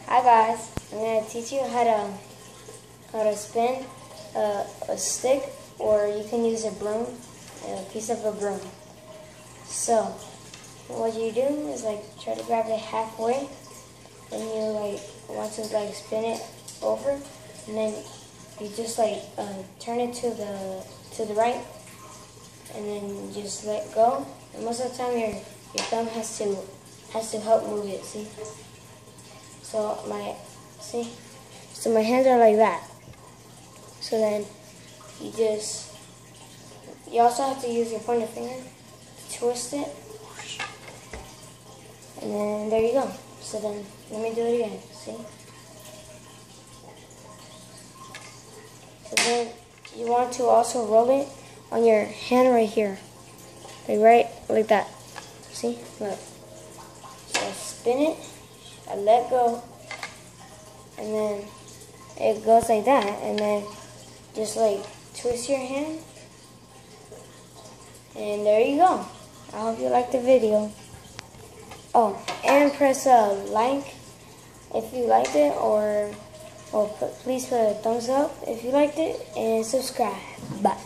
Hi guys, I'm going to teach you how to spin a stick, or you can use a broom, a piece of a broom. So what you do is try to grab it halfway, and you want to spin it over, and then you just turn it to the right, and then you just let go. And most of the time your thumb has to help move it. So my hands are like that. So then you also have to use your pointer finger to twist it, and then there you go. So then let me do it again. See? So then you want to also roll it on your hand right here, like that. See? Look. So I spin it, I let go, and then it goes like that, and then just twist your hand, and there you go. I hope you liked the video. Oh, and press like if you liked it, or please put a thumbs up if you liked it, and subscribe. Bye.